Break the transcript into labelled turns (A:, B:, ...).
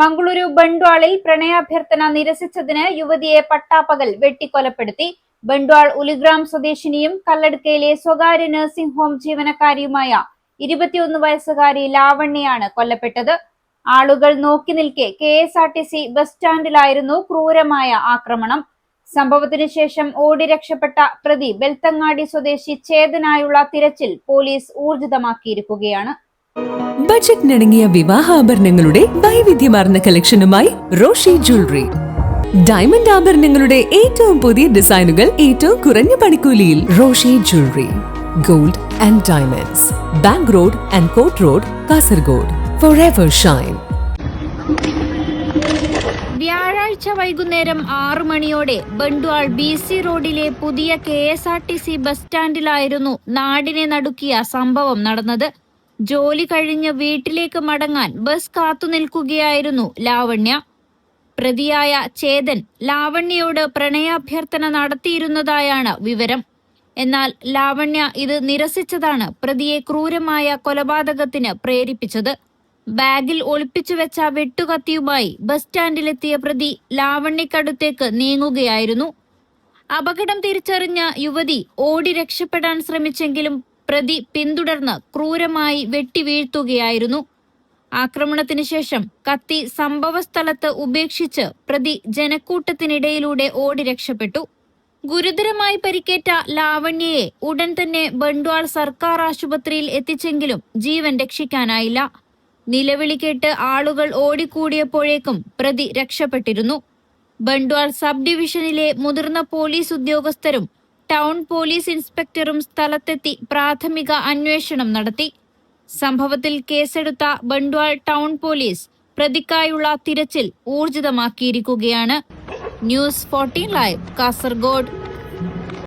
A: മംഗളൂരു ബണ്ട്വാളിൽ പ്രണയാഭ്യർത്ഥന നിരസിച്ചതിന് യുവതിയെ പട്ടാപ്പകൽ വെട്ടിക്കൊലപ്പെടുത്തി. ബണ്ട്വാൾ ഉലിഗ്രാം സ്വദേശിനിയും കല്ലടുക്കയിലെ സ്വകാര്യ നഴ്സിംഗ് ഹോം ജീവനക്കാരിയുമായ 21 വയസ്സുകാരി ലാവണ്യയാണ് കൊല്ലപ്പെട്ടത്. ആളുകൾ നോക്കി നിൽക്കെ KSRTC ബസ് സ്റ്റാൻഡിലായിരുന്നു ക്രൂരമായ ആക്രമണം. സംഭവത്തിനു ശേഷം ഓടി രക്ഷപ്പെട്ട പ്രതി ബെൽത്തങ്ങാടി സ്വദേശി ചേതനായുള്ള തിരച്ചിൽ പോലീസ് ഊർജിതമാക്കിയിരിക്കുകയാണ്.
B: ബജറ്റിനിണങ്ങിയ വിവാഹാഭരണങ്ങളുടെ വൈവിധ്യമാർന്ന കളക്ഷനുമായി റോഷി ജ്വല്ലറി. ഡയമണ്ട് ആഭരണങ്ങളുടെ ഏറ്റവും പുതിയ ഡിസൈനുകൾ ഏറ്റവും കുറഞ്ഞ പണിക്കൂലിയിൽ. Roshi jewellery, gold and diamonds, bank road and court road, Kasaragod. Forever shine.
A: വ്യാഴാഴ്ച വൈകുന്നേരം 6 മണിയോടെ ബണ്ട്വാൾ BC റോഡിലെ പുതിയ KSRTC ബസ് സ്റ്റാൻഡിലായിരുന്നു നാടിനെ നടുക്കിയ സംഭവം നടന്നത്. ജോലി കഴിഞ്ഞ് വീട്ടിലേക്ക് മടങ്ങാൻ ബസ് കാത്തുനിൽക്കുകയായിരുന്നു ലാവണ്യ. പ്രതിയായ ചേതൻ ലാവണ്യയോട് പ്രണയാഭ്യർത്ഥന നടത്തിയിരുന്നതായാണ് വിവരം. എന്നാൽ ലാവണ്യ ഇത് നിരസിച്ചതാണ് പ്രതിയെ ക്രൂരമായ കൊലപാതകത്തിന് പ്രേരിപ്പിച്ചത്. ബാഗിൽ ഒളിപ്പിച്ചു വെച്ച വെട്ടുകത്തിയുമായി ബസ് സ്റ്റാൻഡിലെത്തിയ പ്രതി ലാവണ്യക്കടുത്തേക്ക് നീങ്ങുകയായിരുന്നു. അപകടം തിരിച്ചറിഞ്ഞ യുവതി ഓടി രക്ഷപ്പെടാൻ ശ്രമിച്ചെങ്കിലും പ്രതി പിന്തുടർന്ന് ക്രൂരമായി വെട്ടിവീഴ്ത്തുകയായിരുന്നു. ആക്രമണത്തിന് ശേഷം കത്തി സംഭവസ്ഥലത്ത് ഉപേക്ഷിച്ച് പ്രതി ജനക്കൂട്ടത്തിനിടയിലൂടെ ഓടി രക്ഷപ്പെട്ടു. ഗുരുതരമായി പരിക്കേറ്റ ലാവണ്യയെ ഉടൻ തന്നെ ബണ്ട്വാൾ സർക്കാർ ആശുപത്രിയിൽ എത്തിച്ചെങ്കിലും ജീവൻ രക്ഷിക്കാനായില്ല. നിലവിളി കേട്ട് ആളുകൾ ഓടിക്കൂടിയപ്പോഴേക്കും പ്രതി രക്ഷപ്പെട്ടിരുന്നു. ബണ്ട്വാൾ സബ് ഡിവിഷനിലെ മുതിർന്ന പോലീസ് ഉദ്യോഗസ്ഥരും ടൗൺ പോലീസ് ഇൻസ്പെക്ടറും സ്ഥലത്തെത്തി പ്രാഥമിക അന്വേഷണം നടത്തി. സംഭവത്തിൽ കേസെടുത്ത ബണ്ട്വാൾ ടൗൺ പോലീസ് പ്രതിക്കായുള്ള തിരച്ചിൽ ഊർജിതമാക്കിയിരിക്കുകയാണ്. News 14 live, Kasaragod.